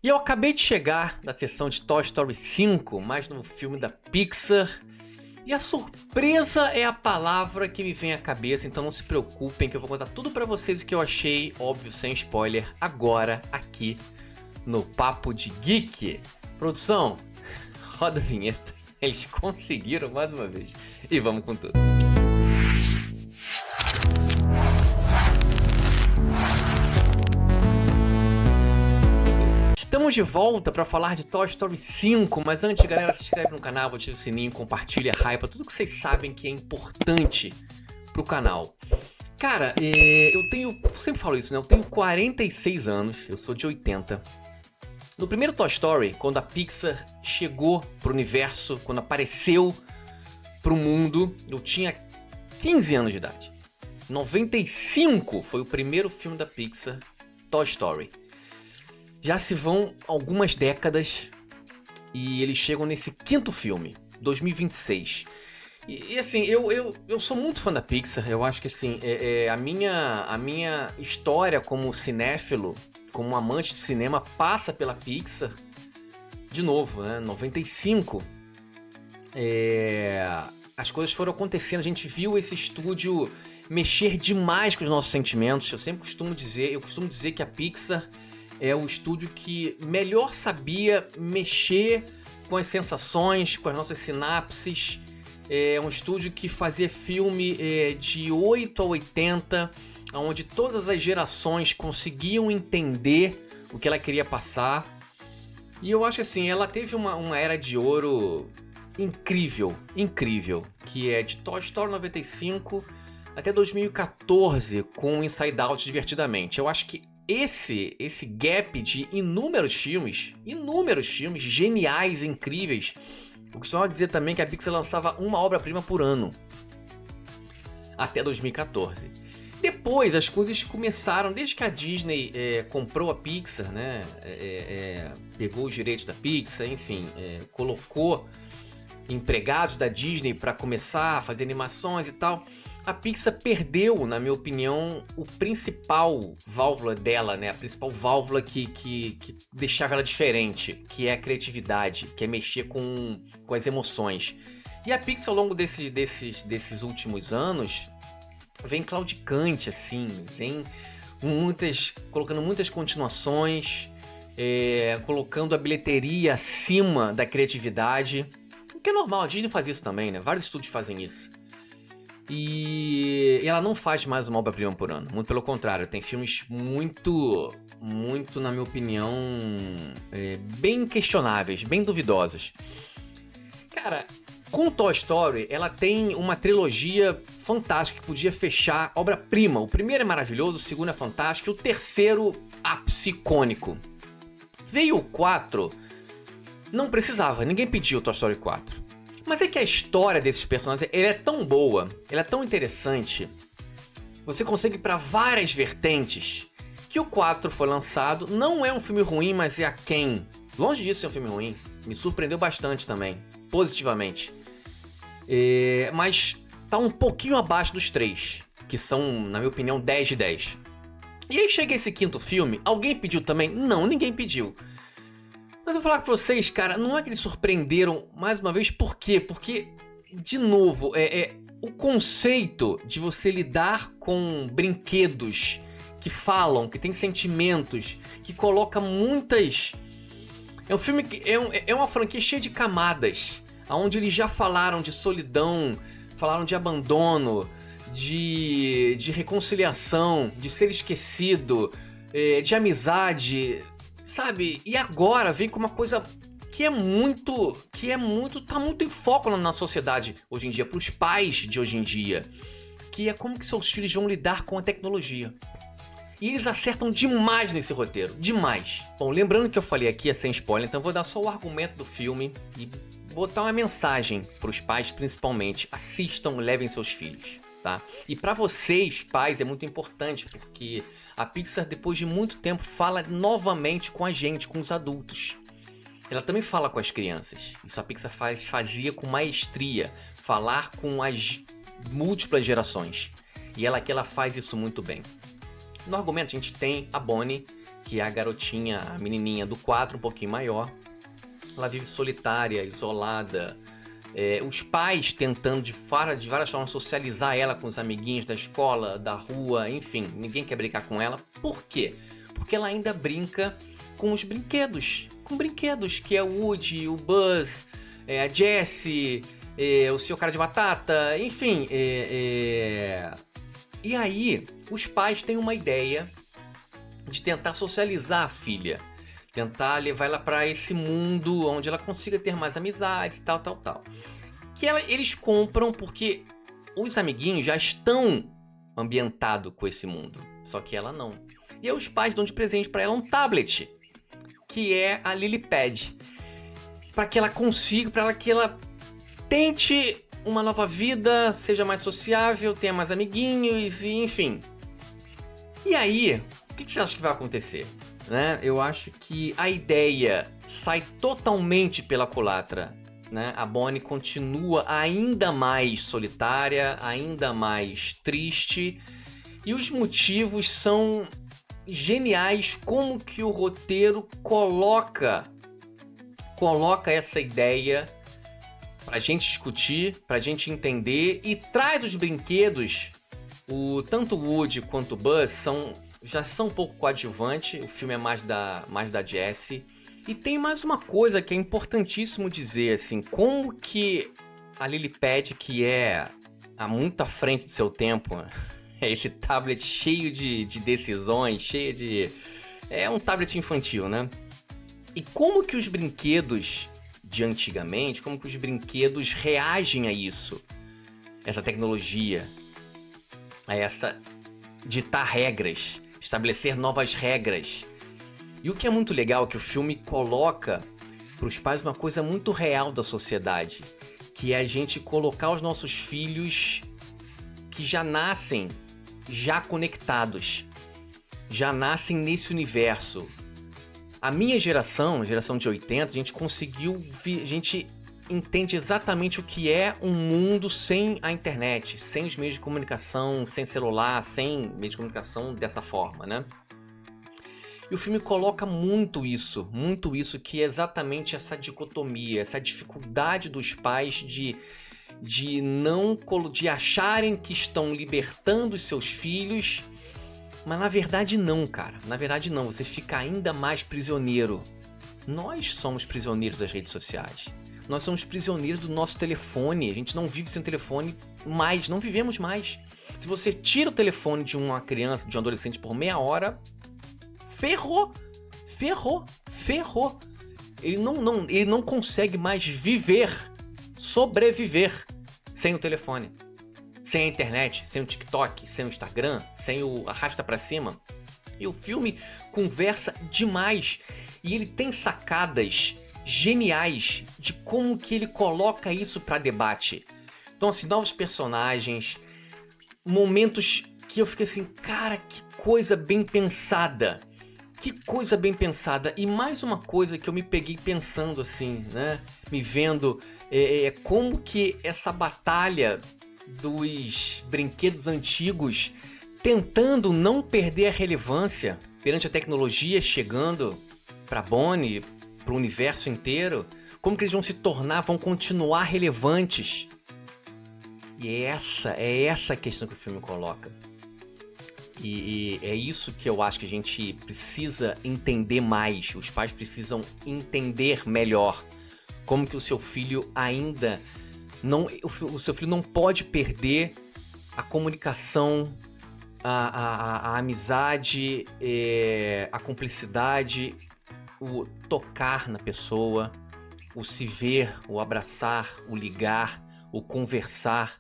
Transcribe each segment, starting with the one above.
E eu acabei de chegar da sessão de Toy Story 5, mais novo filme da Pixar. E a surpresa é a palavra que me vem à cabeça, então não se preocupem que eu vou contar tudo pra vocês o que eu achei, óbvio, sem spoiler, agora, aqui no Papo de Geek. Produção, roda a vinheta. Eles conseguiram mais uma vez. E vamos com tudo. Estamos de volta para falar de Toy Story 5, mas antes, galera, se inscreve no canal, ativa o sininho, compartilha, hypa, tudo que vocês sabem que é importante pro canal. Cara, sempre falo isso, né? Eu tenho 46 anos, eu sou de 80. No primeiro Toy Story, quando a Pixar chegou pro universo, quando apareceu pro mundo, eu tinha 15 anos de idade. 95 foi o primeiro filme da Pixar, Toy Story. Já se vão algumas décadas e eles chegam nesse quinto filme, 2026. E assim, eu sou muito fã da Pixar. Eu acho que assim, a minha história como cinéfilo, como amante de cinema, passa pela Pixar. De novo, né? 95. As coisas foram acontecendo, a gente viu esse estúdio mexer demais com os nossos sentimentos. Eu costumo dizer que a Pixar é o estúdio que melhor sabia mexer com as sensações, com as nossas sinapses. É um estúdio que fazia filme de 8 a 80, onde todas as gerações conseguiam entender o que ela queria passar. E eu acho assim, ela teve uma era de ouro incrível, que é de Toy Story 95 até 2014 com Inside Out Divertidamente. Eu acho que esse gap de inúmeros filmes geniais, incríveis. Eu costumava dizer também que a Pixar lançava uma obra-prima por ano, até 2014. Depois as coisas começaram, desde que a Disney comprou a Pixar, né? Pegou os direitos da Pixar, enfim, colocou empregados da Disney para começar a fazer animações e tal. A Pixar perdeu, na minha opinião, o principal válvula dela, né? A principal válvula que deixava ela diferente, que é a criatividade, que é mexer com as emoções. E a Pixar, ao longo desses últimos anos, vem claudicante, assim, vem colocando muitas continuações, colocando a bilheteria acima da criatividade. O que é normal, a Disney faz isso também, né? Vários estúdios fazem isso. E ela não faz mais uma obra-prima por ano. Muito pelo contrário, tem filmes muito, na minha opinião, bem questionáveis, bem duvidosos. Cara, com Toy Story, ela tem uma trilogia fantástica que podia fechar obra-prima. O primeiro é maravilhoso, o segundo é fantástico, e o terceiro, ápice icônico. Veio o 4, não precisava, ninguém pediu Toy Story 4. Mas é que a história desses personagens é tão boa, ela é tão interessante, você consegue ir para várias vertentes, que o 4 foi lançado. Não é um filme ruim, mas é aquém. Longe disso ser um filme ruim, me surpreendeu bastante também, positivamente. Mas tá um pouquinho abaixo dos 3, que são, na minha opinião, 10 de 10. E aí chega esse quinto filme, alguém pediu também? Não, ninguém pediu. Mas eu vou falar com vocês, cara, não é que eles surpreenderam mais uma vez, por quê? Porque, de novo, o conceito de você lidar com brinquedos que falam, que tem sentimentos, que coloca muitas... É um filme que é uma franquia cheia de camadas, onde eles já falaram de solidão, falaram de abandono, de reconciliação, de ser esquecido, de amizade... Sabe? E agora vem com uma coisa tá muito em foco na sociedade hoje em dia, pros pais de hoje em dia, que é como que seus filhos vão lidar com a tecnologia. E eles acertam demais nesse roteiro, demais. Bom, lembrando que eu falei aqui é sem spoiler, então eu vou dar só o argumento do filme e botar uma mensagem pros pais, principalmente: assistam, levem seus filhos, tá? E pra vocês, pais, é muito importante, porque a Pixar, depois de muito tempo, fala novamente com a gente, com os adultos. Ela também fala com as crianças. Isso a Pixar fazia com maestria, falar com as múltiplas gerações. E ela faz isso muito bem. No argumento a gente tem a Bonnie, que é a garotinha, a menininha do 4, um pouquinho maior. Ela vive solitária, isolada. Os pais tentando de várias formas socializar ela com os amiguinhos da escola, da rua, enfim, ninguém quer brincar com ela. Por quê? Porque ela ainda brinca com os brinquedos. Com brinquedos, que é o Woody, o Buzz, a Jessie, o Seu Cara de Batata, enfim. E aí, os pais têm uma ideia de tentar socializar a filha. Tentar levar ela para esse mundo onde ela consiga ter mais amizades, tal. Que eles compram porque os amiguinhos já estão ambientados com esse mundo. Só que ela não. E aí os pais dão de presente para ela um tablet, que é a Lilypad. Para que ela consiga, para que ela tente uma nova vida, seja mais sociável, tenha mais amiguinhos, e enfim. E aí, o que você acha que vai acontecer? Né? Eu acho que a ideia sai totalmente pela culatra. Né? A Bonnie continua ainda mais solitária, ainda mais triste. E os motivos são geniais, como que o roteiro coloca essa ideia pra gente discutir, pra gente entender, e traz os brinquedos. Tanto o Woody quanto o Buzz já são um pouco coadjuvante. O filme é mais da Jessie. E tem mais uma coisa que é importantíssimo dizer, assim, como que a Lilypad, que é muito à frente do seu tempo, é esse tablet cheio de decisões, cheio de... É um tablet infantil, né? E como que os brinquedos de antigamente, como que os brinquedos reagem a isso? Essa tecnologia, a essa ditar regras, estabelecer novas regras. E o que é muito legal é que o filme coloca para os pais uma coisa muito real da sociedade, que é a gente colocar os nossos filhos que já nascem já conectados, já nascem nesse universo. A minha geração, a geração de 80, a gente conseguiu a gente entende exatamente o que é um mundo sem a internet, sem os meios de comunicação, sem celular, sem meio de comunicação dessa forma, né? E o filme coloca muito isso, que é exatamente essa dicotomia, essa dificuldade dos pais de acharem que estão libertando os seus filhos, mas na verdade não, cara. Na verdade não, você fica ainda mais prisioneiro. Nós somos prisioneiros das redes sociais. Nós somos prisioneiros do nosso telefone. A gente não vive sem telefone mais, não vivemos mais. Se você tira o telefone de uma criança, de um adolescente por meia hora, ferrou. Ele não consegue mais sobreviver sem o telefone, sem a internet, sem o TikTok, sem o Instagram, sem o arrasta pra cima. E o filme conversa demais e ele tem sacadas geniais de como que ele coloca isso para debate. Então, assim, novos personagens, momentos que eu fiquei assim, cara, que coisa bem pensada. Que coisa bem pensada. E mais uma coisa que eu me peguei pensando assim, né? Me vendo como que essa batalha dos brinquedos antigos tentando não perder a relevância perante a tecnologia chegando para Bonnie, para o universo inteiro, como que eles vão continuar relevantes. E é essa a questão que o filme coloca. E é isso que eu acho que a gente precisa entender mais. Os pais precisam entender melhor como que o seu filho ainda não... O seu filho não pode perder a comunicação, a amizade, a cumplicidade, o tocar na pessoa, o se ver, o abraçar, o ligar, o conversar.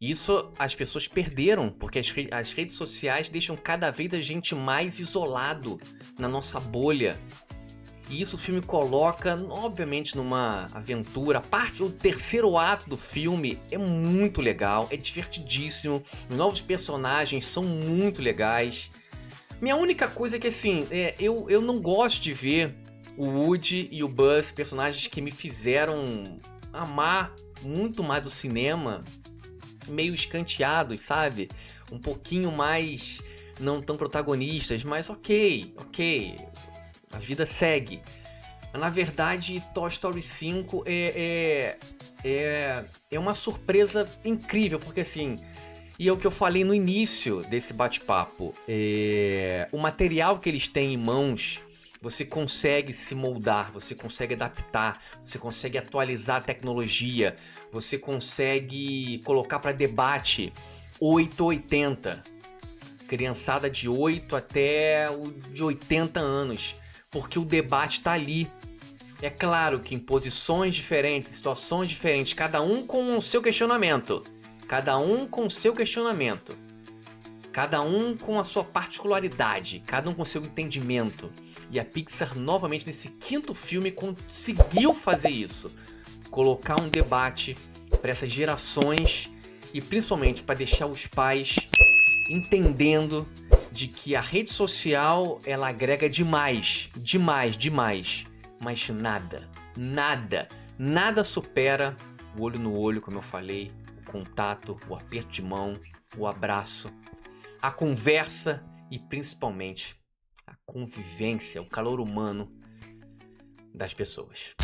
Isso as pessoas perderam, porque as redes sociais deixam cada vez a gente mais isolado na nossa bolha. E isso o filme coloca, obviamente, numa aventura. O terceiro ato do filme é muito legal, é divertidíssimo. Os novos personagens são muito legais. Minha única coisa é que, assim, eu não gosto de ver o Woody e o Buzz, personagens que me fizeram amar muito mais o cinema, meio escanteados, sabe? Um pouquinho mais não tão protagonistas, mas ok, a vida segue. Na verdade, Toy Story 5 é uma surpresa incrível, porque assim, e é o que eu falei no início desse bate-papo, o material que eles têm em mãos, você consegue se moldar, você consegue adaptar, você consegue atualizar a tecnologia, você consegue colocar para debate 880, criançada de 8 até o de 80 anos, porque o debate está ali. É claro que em posições diferentes, situações diferentes, cada um com o seu questionamento, cada um com o seu questionamento, cada um com a sua particularidade, cada um com o seu entendimento. E a Pixar, novamente, nesse quinto filme, conseguiu fazer isso. Colocar um debate para essas gerações e principalmente para deixar os pais entendendo de que a rede social, ela agrega demais, mas nada supera o olho no olho, como eu falei, o contato, o aperto de mão, o abraço, a conversa e principalmente a convivência, o calor humano das pessoas.